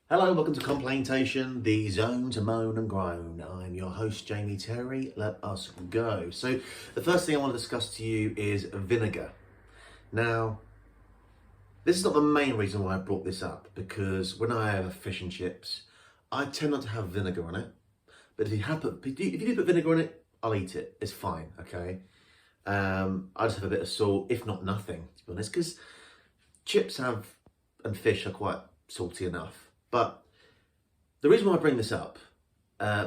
Hello, welcome to Complaintation, the zone to moan and groan. I'm your host, Jamie Terry. Let us go. So, the first thing I want to discuss to you is vinegar. Now, this is not the main reason why I brought this up, because when I have fish and chips, I tend not to have vinegar on it. But if you do put vinegar on it, I'll eat it. It's fine, okay? I just have a bit of salt, if not nothing, to be honest, because chips and fish are quite salty enough. But the reason why I bring this up,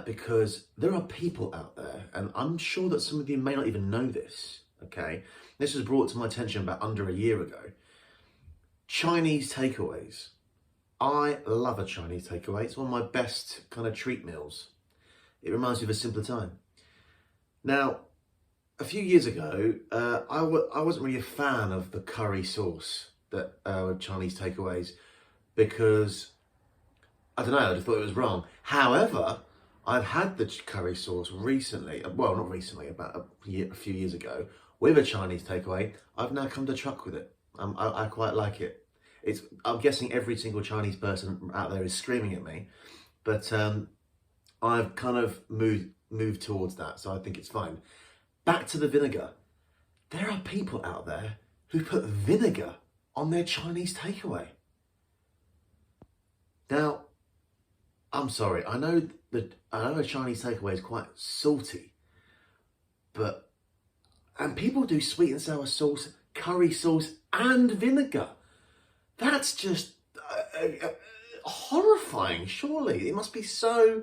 because there are people out there, and I'm sure that some of you may not even know this, okay? This was brought to my attention about under a year ago. Chinese takeaways. I love a Chinese takeaway. It's one of my best kind of treat meals. It reminds me of a simpler time. Now, a few years ago, I wasn't really a fan of the curry sauce that Chinese takeaways, because I don't know, I just thought it was wrong. However, I've had the curry sauce recently, well, not recently, about a few years ago, with a Chinese takeaway. I've now come to truck with it. I quite like it. I'm guessing every single Chinese person out there is screaming at me, but I've kind of moved towards that, so I think it's fine. Back to the vinegar. There are people out there who put vinegar on their Chinese takeaway. Now, I'm sorry, I know a Chinese takeaway is quite salty, and people do sweet and sour sauce, curry sauce, and vinegar. That's just horrifying, surely. It must be so,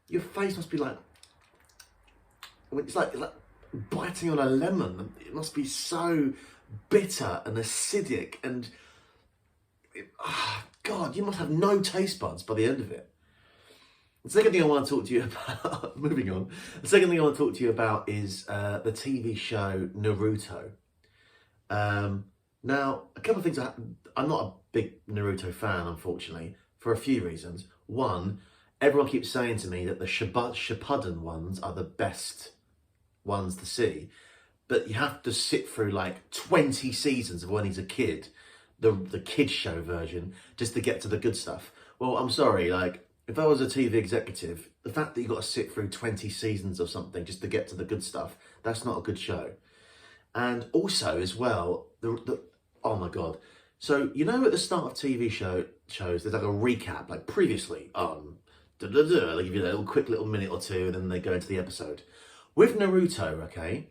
your face must be like, it's like biting on a lemon. It must be so bitter and acidic and, God, you must have no taste buds by the end of it. The second thing I want to talk to you about, moving on, the second thing I want to talk to you about is the TV show Naruto. Now, a couple of things, I'm not a big Naruto fan, unfortunately, for a few reasons. One, everyone keeps saying to me that the Shippuden ones are the best ones to see, but you have to sit through like 20 seasons of when he's a kid, the kid show version, just to get to the good stuff. Well, I'm sorry, like, if I was a TV executive, the fact that you've got to sit through 20 seasons of something just to get to the good stuff, that's not a good show. And also, as well, oh my God. So, you know, at the start of TV shows, there's like a recap, like previously on, they give you a little quick little minute or two, and then they go into the episode. With Naruto, okay,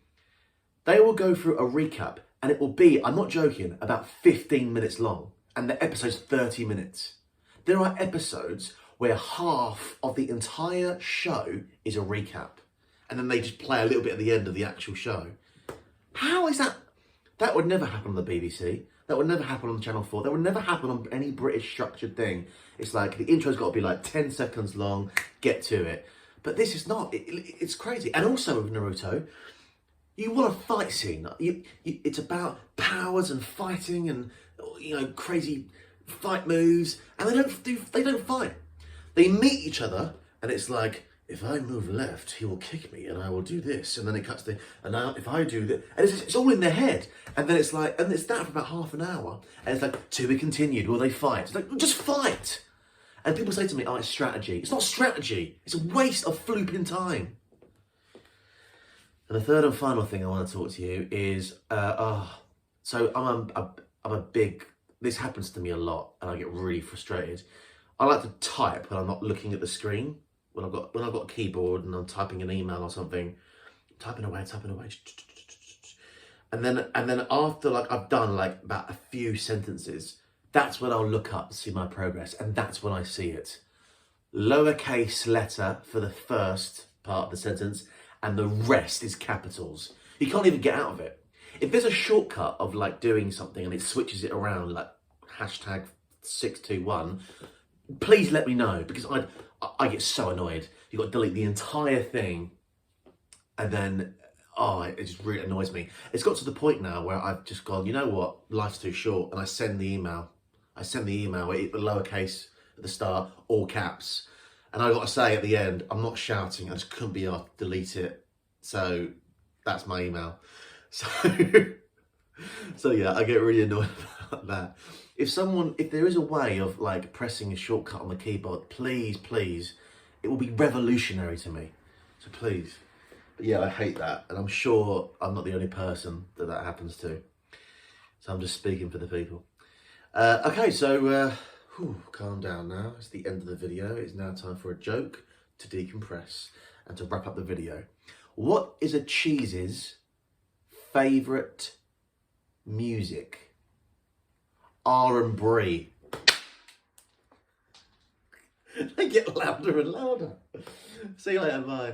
they will go through a recap, and it will be, I'm not joking, about 15 minutes long, and the episode's 30 minutes. There are episodes where half of the entire show is a recap, and then they just play a little bit at the end of the actual show. How is that? That would never happen on the BBC. That would never happen on Channel 4. That would never happen on any British structured thing. It's like, the intro's got to be like 10 seconds long, get to it. But this is not. It's crazy. And also with Naruto, you want a fight scene. It's about powers and fighting and, you know, crazy fight moves. And they don't fight. They meet each other, and it's like, if I move left, he will kick me, and I will do this. And then it cuts to, and now if I do this, and it's all in their head. And then it's like, and it's that for about half an hour. And it's like, to be continued, will they fight? It's like, well, just fight. And people say to me, oh, it's strategy. It's not strategy. It's a waste of flooping time. And the third and final thing I want to talk to you is, so I'm a big, this happens to me a lot, and I get really frustrated. I like to type when I'm not looking at the screen. When I've got a keyboard and I'm typing an email or something, typing away, and then after like I've done like about a few sentences, that's when I'll look up to see my progress, and that's when I see it. Lowercase letter for the first part of the sentence, and the rest is capitals. You can't even get out of it. If there's a shortcut of like doing something and it switches it around, like hashtag 621. Please let me know, because I get so annoyed. You've got to delete the entire thing, and then, it just really annoys me. It's got to the point now where I've just gone, you know what, life's too short, and I send the email. With lowercase at the start, all caps. And I've got to say at the end, I'm not shouting, I just couldn't be asked to delete it. So that's my email. So yeah, I get really annoyed about that. if there is a way of like pressing a shortcut on the keyboard, please, please, it will be revolutionary to me. So please. But yeah, I hate that. And I'm sure I'm not the only person that happens to. So I'm just speaking for the people. Okay, so calm down now. It's the end of the video. It's now time for a joke to decompress and to wrap up the video. What is a cheese's favourite music? R&B. They get louder and louder. See you later, bye.